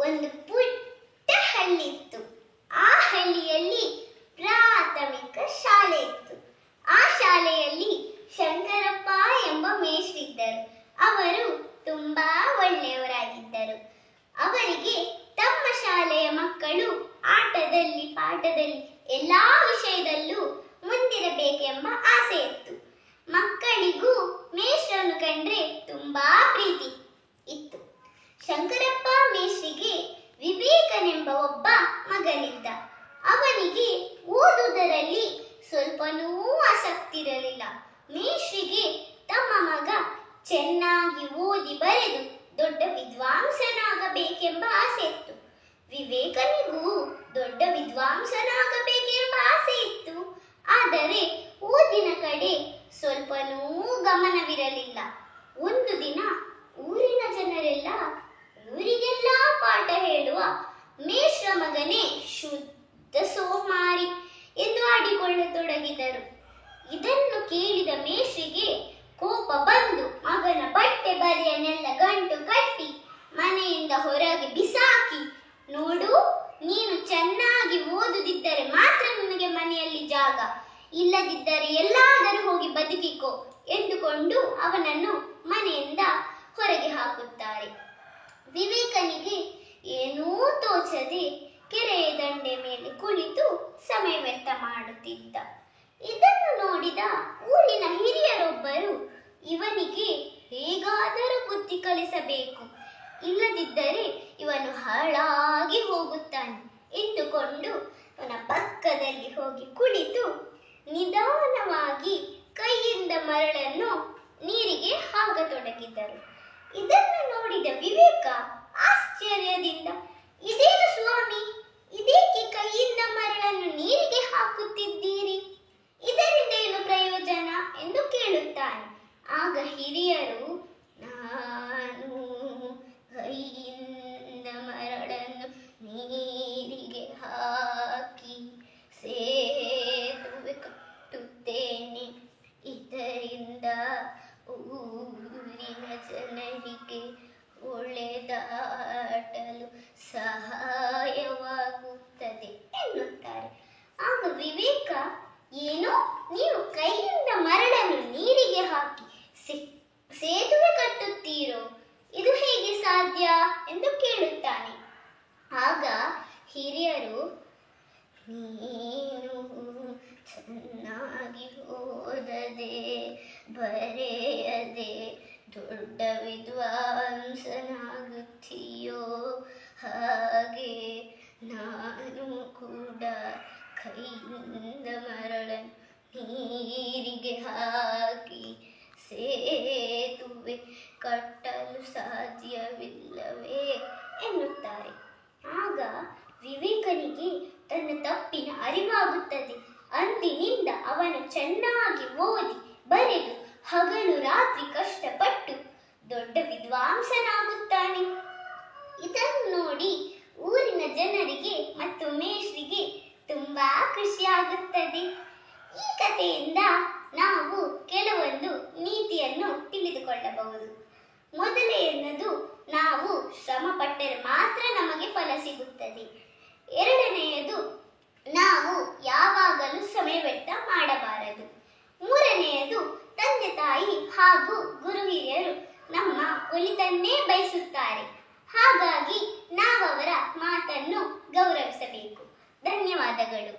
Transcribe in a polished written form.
ಒಂದು ಪುಟ್ಟ ಹಳ್ಳಿ ಇತ್ತು. ಆ ಹಳ್ಳಿಯಲ್ಲಿ ಪ್ರಾಥಮಿಕ ಶಾಲೆ ಇತ್ತು. ಆ ಶಾಲೆಯಲ್ಲಿ ಶಂಕರಪ್ಪ ಎಂಬ ಮೇಷ್ಟ್ರಿದ್ದರು. ಅವರು ತುಂಬಾ ಒಳ್ಳೆಯವರಾಗಿದ್ದರು. ಅವರಿಗೆ ತಮ್ಮ ಶಾಲೆಯ ಮಕ್ಕಳು ಆಟದಲ್ಲಿ ಪಾಠದಲ್ಲಿ ಎಲ್ಲಾ ವಿಷಯದಲ್ಲೂ ಮುಂದಿರಬೇಕೆಂಬ ಆಸೆ ಇತ್ತು. ಮಕ್ಕಳಿಗೂ ಮೇಷ್ಟ್ರನ್ನು ಕಂಡ್ರೆ ತುಂಬಾ ಪ್ರೀತಿ ಇತ್ತು. ಶಂಕರಪ್ಪ ಮೇಷ್ಟ್ರಿಗೆ ವಿವೇಕನೆಂಬ ಒಬ್ಬ ಮಗನಿದ್ದ. ಅವನಿಗೆ ಓದುವುದರಲ್ಲಿ ಸ್ವಲ್ಪನೂ ಆಸಕ್ತಿ ಇರಲಿಲ್ಲ. ಮೇಷ್ಟ್ರಿಗೆ ತಮ್ಮ ಮಗ ಚೆನ್ನಾಗಿ ಓದಿ ಬರೆದು ದೊಡ್ಡ ವಿದ್ವಾಂಸನಾಗಬೇಕೆಂಬ ಆಸೆ ಇತ್ತು. ವಿವೇಕನಿಗೂ ದೊಡ್ಡ ವಿದ್ವಾಂಸನಾಗಬೇಕೆಂಬ ಆಸೆ ಇತ್ತು. ಆದರೆ ಓದಿನ ಕಡೆ ಸ್ವಲ್ಪನೂ ಗಮನವಿರಲಿಲ್ಲ. ಒಂದು ದಿನ ಊರಿನ ಜನರೆಲ್ಲ ಇವರಿಗೆಲ್ಲ ಪಾಠ ಹೇಳುವ ಮೇಷ್ಟ್ರ ಮಗನೇ ಶುದ್ಧ ಸೋಮಾರಿ ಎಂದು ಆಡಿಕೊಳ್ಳತೊಡಗಿದರು. ಇದನ್ನು ಕೇಳಿದ ಮೇಷ್ಟ್ರಿಗೆ ಕೋಪ ಬಂದು ಮಗನ ಬಟ್ಟೆ ಬರೆಯನ್ನೆಲ್ಲ ಗಂಟು ಕಟ್ಟಿ ಮನೆಯಿಂದ ಹೊರಗೆ ಬಿಸಾಕಿ, ನೋಡು, ನೀನು ಚೆನ್ನಾಗಿ ಓದುದಿದ್ದರೆ ಮಾತ್ರ ನಿನಗೆ ಮನೆಯಲ್ಲಿ ಜಾಗ, ಇಲ್ಲದಿದ್ದರೆ ಎಲ್ಲಾದರೂ ಹೋಗಿ ಬದುಕಿಕೋ ಎಂದುಕೊಂಡು ಅವನನ್ನು ಮನೆಯಿಂದ ಹೊರಗೆ ಹಾಕುತ್ತಾರೆ. ವಿವೇಕನಿಗೆ ಏನೂ ತೋಚದೆ ಕೆರೆಯ ದಂಡೆ ಮೇಲೆ ಕುಳಿತು ಸಮಯ ವ್ಯರ್ಥ ಮಾಡುತ್ತಿದ್ದ. ಇದನ್ನು ನೋಡಿದ ಊರಿನ ಹಿರಿಯರೊಬ್ಬರು ಇವನಿಗೆ ಹೇಗಾದರೂ ಬುದ್ಧಿ ಕಲಿಸಬೇಕು, ಇಲ್ಲದಿದ್ದರೆ ಇವನು ಹಾಳಾಗಿ ಹೋಗುತ್ತಾನೆ ಎಂದುಕೊಂಡು ಅವನ ಪಕ್ಕದಲ್ಲಿ ಹೋಗಿ ಕುಳಿತು ನಿಧಾನವಾಗಿ ಕೈಯಿಂದ ಮರಳನ್ನು ನೀರಿಗೆ ಹಾಕತೊಡಗಿದರು. ಇದನ್ನು ನೋಡಿದ ವಿವೇಕ ಆಶ್ಚರ್ಯದಿಂದ, ಇದೇನು ಸ್ವಾಮಿ, ಇದೇಕೆ ಕೈಯಿಂದ ಮರಳನ್ನು ನೀರಿಗೆ ಹಾಕುತ್ತಿದ್ದೀರಿ? ಇದರಿಂದ ಏನು ಪ್ರಯೋಜನ ಎಂದು ಕೇಳುತ್ತಾನೆ. ಆಗ ಹಿರಿಯರು, ನಾನು ಕೈಯಿಂದ ಮರಳನ್ನು ನೀರಿಗೆ ಹಾಕಿ ಸೇತುವೆ ಕಟ್ಟುತ್ತೇನೆ. ಇದರಿಂದ ಊರಿನ ಜನರಿಗೆ ಒಳ್ಳೆದಾಟಲು ಸಹಾಯವಾಗುತ್ತದೆ ಎನ್ನುತ್ತಾರೆ. ಆಗ ವಿವೇಕ, ಏನೋ ನೀವು ಕೈಯಿಂದ ಮರಳನ್ನು ನೀರಿಗೆ ಹಾಕಿ ಸೇತುವೆ ಕಟ್ಟುತ್ತೀರೋ, ಇದು ಹೇಗೆ ಸಾಧ್ಯ ಎಂದು ಕೇಳುತ್ತಾನೆ. ಆಗ ಹಿರಿಯರು, ನೀನು ಚೆನ್ನಾಗಿ ಓದದೆ ಬರೆಯದೆ ದೊಡ್ಡ ವಿದ್ವಾಂಸನಾಗುತ್ತೀಯೋ, ಹಾಗೆ ನಾನು ಕೂಡ ಕೈಯಿಂದ ಮರಳನ್ನು ನೀರಿಗೆ ಹಾಕಿ ಸೇತುವೆ ಕಟ್ಟಲು ಸಾಧ್ಯವಿಲ್ಲವೇ ಎನ್ನುತ್ತಾರೆ. ಆಗ ವಿವೇಕನಿಗೆ ತನ್ನ ತಪ್ಪಿನ ಅರಿವಾಗುತ್ತದೆ. ಅಂದಿನಿಂದ ಅವನು ಚೆನ್ನಾಗಿ ಓದಿ ಬರೆದು ಹಗಲು ರಾತ್ರಿ ಕಷ್ಟಪಟ್ಟು ದೊಡ್ಡ ವಿದ್ವಾಂಸನಾಗುತ್ತಾನೆ. ಇದನ್ನು ನೋಡಿ ಊರಿನ ಜನರಿಗೆ ಮತ್ತು ಮೇಷ್ಟ್ರಿಗೆ ತುಂಬಾ ಖುಷಿಯಾಗುತ್ತದೆ. ಈ ಕಥೆಯಿಂದ ನಾವು ಕೆಲವೊಂದು ನೀತಿಯನ್ನು ತಿಳಿದುಕೊಳ್ಳಬಹುದು. ಮೊದಲನೆಯದು, ನಾವು ಶ್ರಮ ಪಟ್ಟರೆ ಮಾತ್ರ ನಮಗೆ ಫಲ ಸಿಗುತ್ತದೆ. ಎರಡನೆಯದು, ನಾವು ಯಾವಾಗಲೂ ಸಮಯ ವ್ಯರ್ಥ ಮಾಡಬಾರದು. ಮೂರನೆಯದು, ತಂದೆ ತಾಯಿ ಹಾಗೂ ಗುರು ಹಿರಿಯರು ನಮ್ಮ ಒಳಿತನ್ನೇ ಬಯಸುತ್ತಾರೆ. ಹಾಗಾಗಿ ನಾವವರ ಮಾತನ್ನು ಗೌರವಿಸಬೇಕು. ಧನ್ಯವಾದಗಳು.